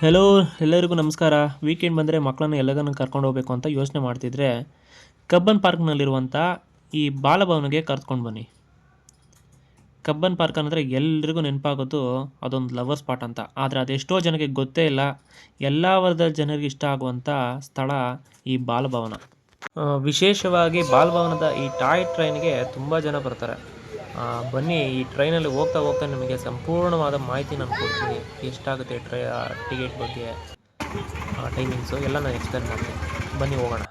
Hello ಎಲ್ಲರಿಗೂ ನಮಸ್ಕಾರ. Weekend ಬಂದರೆ ಮಕ್ಕಳನ್ನ ಎಲ್ಲದನ್ನು ಕರ್ಕೊಂಡು ಹೋಗಬೇಕು ಅಂತ ಯೋಚನೆ ಮಾಡ್ತಿದ್ರೆ ಕಬ್ಬನ್ ಪಾರ್ಕ್ನಲ್ಲಿರುವಂಥ ಈ ಬಾಲಭವನಿಗೆ ಕರ್ಕೊಂಡು ಬನ್ನಿ. ಕಬ್ಬನ್ ಪಾರ್ಕ್ ಅಂದರೆ ಎಲ್ರಿಗೂ ನೆನಪಾಗೋದು ಅದೊಂದು ಲವರ್ ಸ್ಪಾಟ್ ಅಂತ. ಆದರೆ ಅದೆಷ್ಟೋ ಜನಕ್ಕೆ ಗೊತ್ತೇ ಇಲ್ಲ. ಎಲ್ಲ ವರ್ಗದ ಜನರಿಗೆ ಇಷ್ಟ ಆಗುವಂಥ ಸ್ಥಳ ಈ ಬಾಲಭವನ. ವಿಶೇಷವಾಗಿ ಬಾಲಭವನದ ಈ ಟಾಯ್ ಟ್ರೈನ್ಗೆ ತುಂಬ ಜನ ಬರ್ತಾರೆ. ಬನ್ನಿ, ಈ ಟ್ರೈನಲ್ಲಿ ಹೋಗ್ತಾ ಹೋಗ್ತಾ ನಿಮಗೆ ಸಂಪೂರ್ಣವಾದ ಮಾಹಿತಿ ನಾನು ಕೊಡ್ತೀನಿ. ಎಷ್ಟಾಗುತ್ತೆ ಟಿಕೆಟ್ ಬಗ್ಗೆ, ಟೈಮಿಂಗ್ಸು ಎಲ್ಲ ನಾನು ಎಕ್ಸ್ಪ್ಲೇನ್ ಮಾಡ್ತೀನಿ. ಬನ್ನಿ ಹೋಗೋಣ.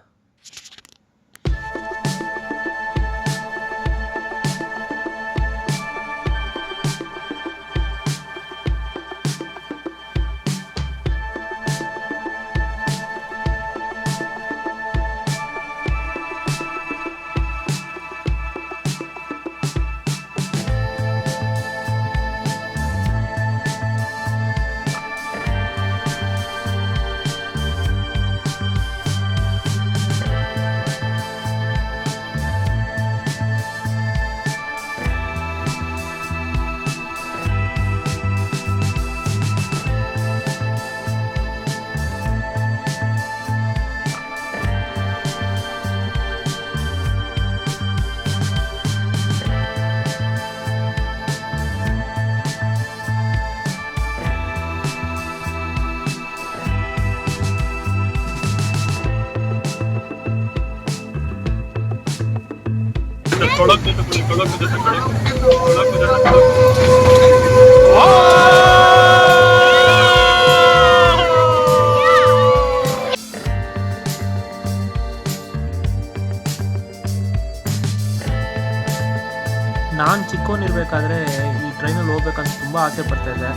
ನಾನು ಚಿಕ್ಕವನಿರ್ಬೇಕಾದ್ರೆ ಈ ಟ್ರೈನಲ್ಲಿ ಹೋಗ್ಬೇಕಂತ ತುಂಬ ಆಸೆ ಪಡ್ತಾಯಿದ್ದೆ.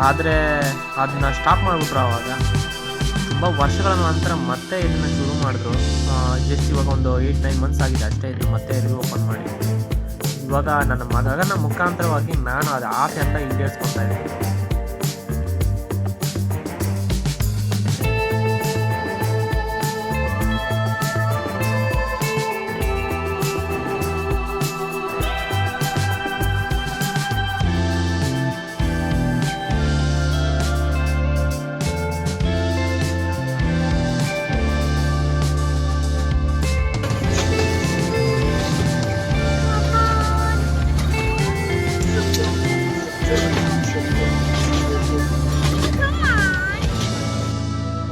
ಆದರೆ ಅದನ್ನ ಸ್ಟಾಪ್ ಮಾಡಿಬಿಟ್ರು. ಆವಾಗ ತುಂಬ ವರ್ಷಗಳ ನಂತರ ಮತ್ತೆ ಇದನ್ನು ಶುರು ಮಾಡಿದ್ರು. ಜಸ್ಟ್ ಇವಾಗ ಒಂದು 8-9 ಮಂತ್ಸ್ ಆಗಿದೆ ಅಷ್ಟೇ. ಇದು ಮತ್ತೆ ಓಪನ್ ಮಾಡಿ ಇವಾಗ ನನ್ನ ಮಗನ ಮುಖಾಂತರವಾಗಿ ನಾನು ಅದು ಆಸೆ ಅಂತ ಈಡೇರಿಸ್ಕೊತಾ ಇದ್ದೀನಿ.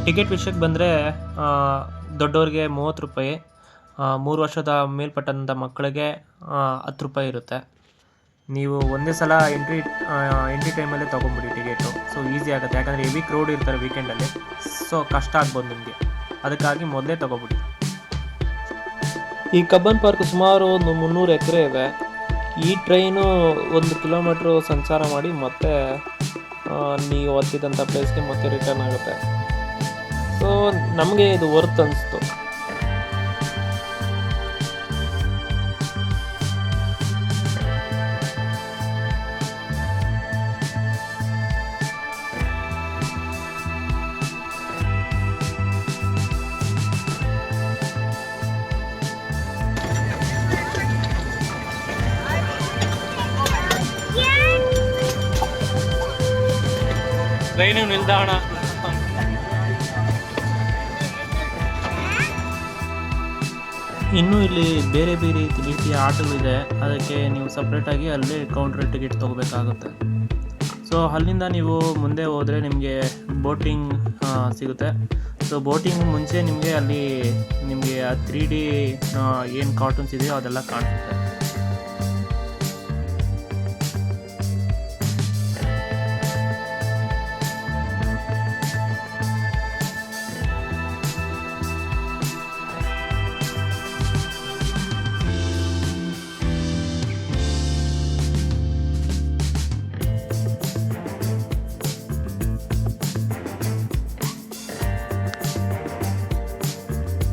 ಟಿಕೆಟ್ ವಿಷಯಕ್ಕೆ ಬಂದರೆ ದೊಡ್ಡವ್ರಿಗೆ 30 ರೂಪಾಯಿ, 3 ವರ್ಷದ ಮೇಲ್ಪಟ್ಟಂಥ ಮಕ್ಕಳಿಗೆ 10 ರೂಪಾಯಿ ಇರುತ್ತೆ. ನೀವು ಒಂದೇ ಸಲ ಎಂಟ್ರಿ ಟೈಮಲ್ಲೇ ತೊಗೊಂಬಿಡಿ ಟಿಕೆಟು. ಸೊ ಈಸಿ ಆಗುತ್ತೆ, ಯಾಕಂದರೆ ಹೆವಿ ಕ್ರೌಡ್ ಇರ್ತಾರೆ ವೀಕೆಂಡಲ್ಲಿ. ಸೊ ಕಷ್ಟ ಆಗ್ಬೋದು ನಿಮಗೆ, ಅದಕ್ಕಾಗಿ ಮೊದಲೇ ತೊಗೊಬಿಡಿ. ಈ ಕಬ್ಬನ್ ಪಾರ್ಕ್ ಸುಮಾರು ಒಂದು 300 ಎಕರೆ ಇದೆ. ಈ ಟ್ರೈನು 1 ಕಿಲೋಮೀಟ್ರು ಸಂಚಾರ ಮಾಡಿ ಮತ್ತೆ ನೀವು ಒತ್ತಿದಂಥ ಪ್ಲೇಸ್ಗೆ ಮತ್ತೆ ರಿಟರ್ನ್ ಆಗುತ್ತೆ. ಸೊ ನಮಗೆ ಇದು ವರ್ತ್ ಅನಿಸ್ತು. ಟ್ರೈನು ನಿಲ್ದಾಣ. ಇನ್ನೂ ಇಲ್ಲಿ ಬೇರೆ ಬೇರೆ ರೀತಿಯ ಆಟಗಳಿದೆ. ಅದಕ್ಕೆ ನೀವು ಸಪ್ರೇಟಾಗಿ ಅಲ್ಲೇ ಕೌಂಟ್ರಲ್ಲಿ ಟಿಕೆಟ್ ತೊಗೋಬೇಕಾಗುತ್ತೆ. ಸೊ ಅಲ್ಲಿಂದ ನೀವು ಮುಂದೆ ಹೋದರೆ ನಿಮಗೆ ಬೋಟಿಂಗ್ ಸಿಗುತ್ತೆ. ಸೊ ಬೋಟಿಂಗ್ ಮುಂಚೆ ನಿಮಗೆ ಅಲ್ಲಿ ನಿಮಗೆ ಆ 3D ಏನು ಕಾರ್ಟೂನ್ಸ್ ಇದೆಯೋ ಅದೆಲ್ಲ ಕಾಣಿಸುತ್ತೆ.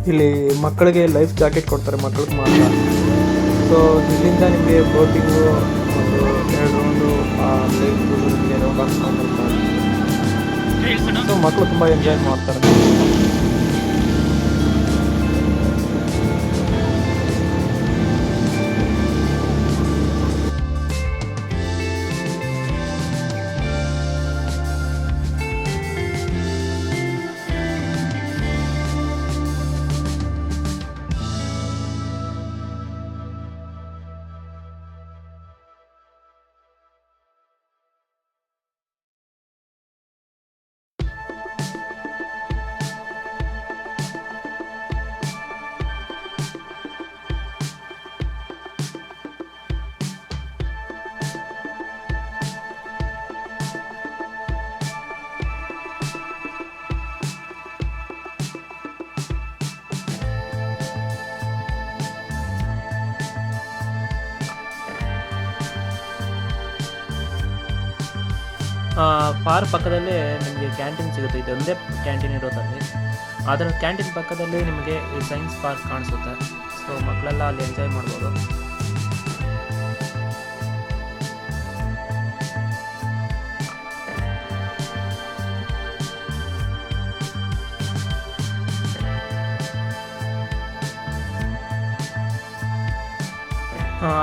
ಇಲ್ಲಿ ಮಕ್ಕಳಿಗೆ ಲೈಫ್ ಜಾಕೆಟ್ ಕೊಡ್ತಾರೆ, ಮಕ್ಕಳಿಗೆ ಮಾತ್ರ. ಸೊ ಇಲ್ಲಿಂದ ನಿಮಗೆ ಬೋಟಿಂಗು ಒಂದು 2 ರೌಂಡು ನಿಮಗೆ ರೌಂಡ್ ಹಾಕ್ಸ್ಕೊಂಡು ಸೊ ಮಕ್ಕಳು ತುಂಬ ಎಂಜಾಯ್ ಮಾಡ್ತಾರೆ. ಪಾರ್ಕ್ ಪಕ್ಕದಲ್ಲೇ ನಿಮಗೆ ಕ್ಯಾಂಟೀನ್ ಸಿಗುತ್ತೆ, ಇದೊಂದೇ ಕ್ಯಾಂಟೀನ್ ಇರೋದಲ್ಲಿ. ಅದರ ಕ್ಯಾಂಟೀನ್ ಪಕ್ಕದಲ್ಲಿ ನಿಮಗೆ ಈ ಸೈನ್ಸ್ ಪಾರ್ಕ್ ಕಾಣಿಸುತ್ತೆ. ಸೊ ಮಕ್ಕಳೆಲ್ಲ ಅಲ್ಲಿ ಎಂಜಾಯ್ ಮಾಡ್ಬೋದು.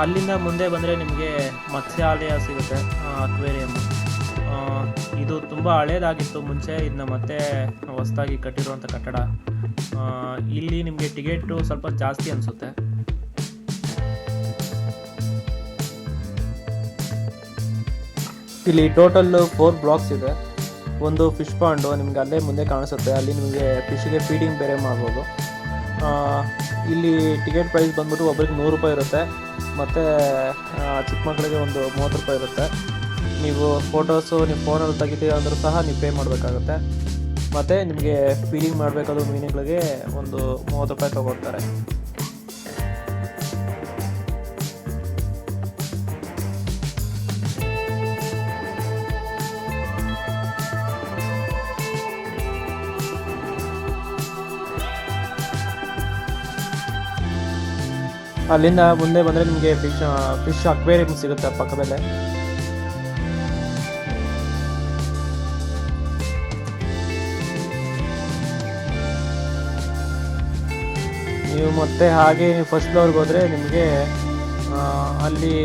ಅಲ್ಲಿಂದ ಮುಂದೆ ಬಂದರೆ ನಿಮಗೆ ಮತ್ಸ್ಯಾಲಯ ಸಿಗುತ್ತೆ, ಅಕ್ವೇರಿಯಮ್. ಇದು ತುಂಬ ಹಳೇದಾಗಿತ್ತು ಮುಂಚೆ, ಇದನ್ನ ಮತ್ತೆ ಹೊಸದಾಗಿ ಕಟ್ಟಿರುವಂಥ ಕಟ್ಟಡ. ಇಲ್ಲಿ ನಿಮಗೆ ಟಿಕೆಟು ಸ್ವಲ್ಪ ಜಾಸ್ತಿ ಅನಿಸುತ್ತೆ. ಇಲ್ಲಿ ಟೋಟಲ್ 4 ಬ್ಲಾಕ್ಸ್ ಇದೆ. ಒಂದು ಫಿಶ್ ಪಾಂಡು ನಿಮಗೆ ಅಲ್ಲೇ ಮುಂದೆ ಕಾಣಿಸುತ್ತೆ, ಅಲ್ಲಿ ನಿಮಗೆ ಫಿಶ್ಗೆ ಫೀಡಿಂಗ್ ಬೇರೆ ಮಾಡ್ಬೋದು. ಇಲ್ಲಿ ಟಿಕೆಟ್ ಪ್ರೈಸ್ ಬಂದ್ಬಿಟ್ಟು ಒಬ್ಬರಿಗೆ 100 ರೂಪಾಯಿ ಇರುತ್ತೆ, ಮತ್ತು ಚಿಕ್ಕ ಮಕ್ಕಳಿಗೆ ಒಂದು 30 ರೂಪಾಯಿ ಇರುತ್ತೆ. ನೀವು ಫೋಟೋಸು ನೀವು ಫೋನಲ್ಲಿ ತೆಗಿತೀರ ಅಂದರೂ ಸಹ ನೀವು ಪೇ ಮಾಡಬೇಕಾಗುತ್ತೆ. ಮತ್ತು ನಿಮಗೆ ಫೀಡಿಂಗ್ ಮಾಡಬೇಕಾದ್ರೂ ಮೀನುಗಳಿಗೆ ಒಂದು 30 ರೂಪಾಯಿ ತೊಗೊಳ್ತಾರೆ. ಅಲ್ಲಿಂದ ಮುಂದೆ ಬಂದರೆ ನಿಮಗೆ ಫಿಶ್ ಅಕ್ವೇರಿಯಂ ಸಿಗುತ್ತೆ ಪಕ್ಕದಲ್ಲೇ. ನೀವು ಮತ್ತೆ ಹಾಗೆ ನೀವು ಫಸ್ಟ್ ಫ್ಲೋರ್ಗೆ ಹೋದರೆ ನಿಮಗೆ ಅಲ್ಲಿ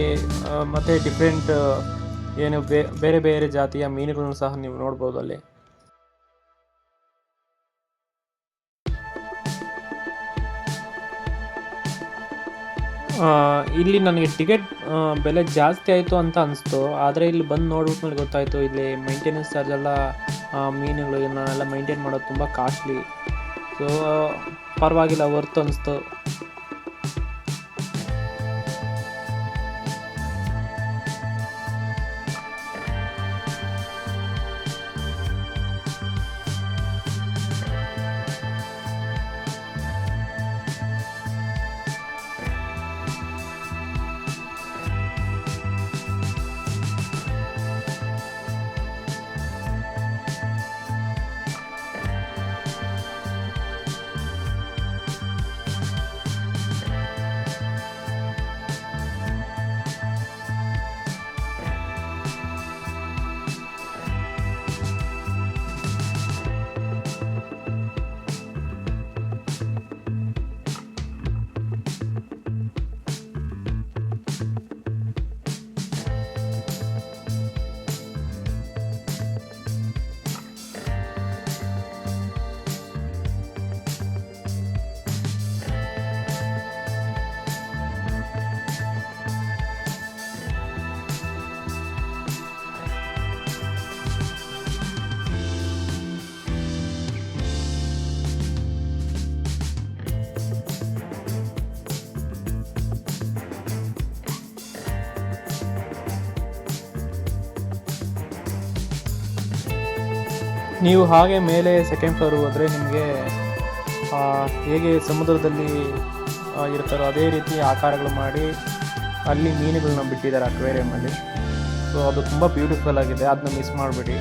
ಮತ್ತೆ ಡಿಫ್ರೆಂಟ್ ಏನು ಬೇರೆ ಬೇರೆ ಜಾತಿಯ ಮೀನುಗಳನ್ನು ಸಹ ನೀವು ನೋಡ್ಬೋದು ಅಲ್ಲಿ. ಇಲ್ಲಿ ನನಗೆ ಟಿಕೆಟ್ ಬೆಲೆ ಜಾಸ್ತಿ ಆಯಿತು ಅಂತ ಅನಿಸ್ತು, ಆದರೆ ಇಲ್ಲಿ ಬಂದು ನೋಡ್ಬಿಟ್ಮೇಲೆ ಗೊತ್ತಾಯಿತು ಇಲ್ಲಿ ಮೈಂಟೆನೆನ್ಸ್ ಚಾರ್ಜ್ ಎಲ್ಲ ಮೀನುಗಳು ಇವನ್ನೆಲ್ಲ ಮೈಂಟೈನ್ ಮಾಡೋದು ತುಂಬ ಕಾಸ್ಟ್ಲಿ. ಸೊ ಪರವಾಗಿಲ್ಲ, ವರ್ತ್ ಅನಿಸ್ತು. ನೀವು ಹಾಗೆ ಮೇಲೆ ಸೆಕೆಂಡ್ ಫ್ಲೋರ್ ಹೋದರೆ ನಿಮಗೆ ಹೇಗೆ ಸಮುದ್ರದಲ್ಲಿ ಇರ್ತಾರೋ ಅದೇ ರೀತಿ ಆಕಾರಗಳು ಮಾಡಿ ಅಲ್ಲಿ ಮೀನುಗಳನ್ನ ಬಿಟ್ಟಿದ್ದಾರೆ ಅಕ್ವೇರಿಯಮಲ್ಲಿ. ಸೊ ಅದು ತುಂಬ ಬ್ಯೂಟಿಫುಲ್ ಆಗಿದೆ, ಅದನ್ನ ಮಿಸ್ ಮಾಡಬೇಡಿ.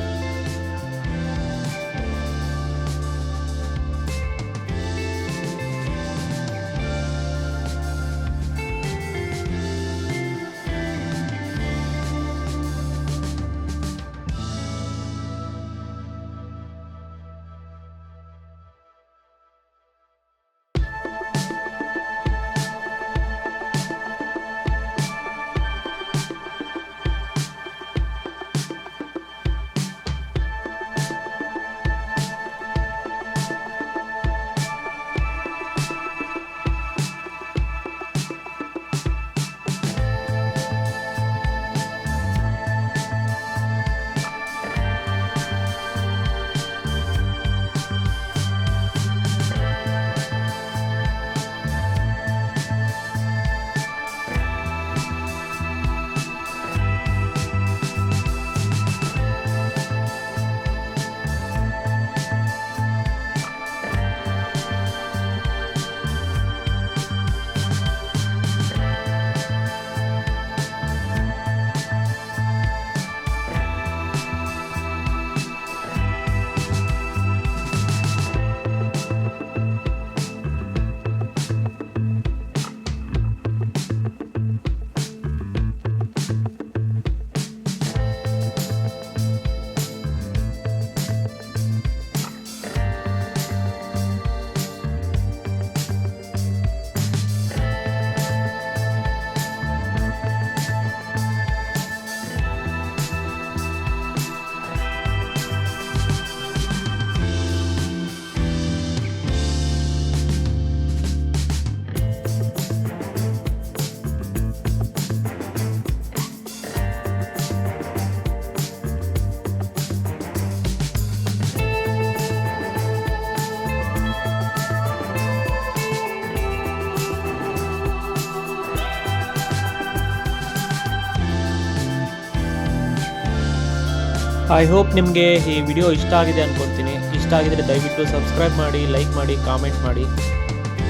ಐ ಹೋಪ್ ನಿಮಗೆ ಈ ವಿಡಿಯೋ ಇಷ್ಟ ಆಗಿದೆ ಅಂದ್ಕೊಳ್ತೀನಿ. ಇಷ್ಟ ಆಗಿದರೆ ದಯವಿಟ್ಟು ಸಬ್ಸ್ಕ್ರೈಬ್ ಮಾಡಿ, ಲೈಕ್ ಮಾಡಿ, ಕಾಮೆಂಟ್ ಮಾಡಿ.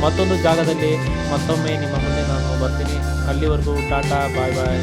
ಮತ್ತೊಂದು ಜಾಗದಲ್ಲಿ ಮತ್ತೊಮ್ಮೆ ನಿಮ್ಮ ಮುಂದೆ ನಾನು ಬರ್ತೀನಿ. ಅಲ್ಲಿವರೆಗೂ ಟಾಟಾ, ಬಾಯ್ ಬಾಯ್.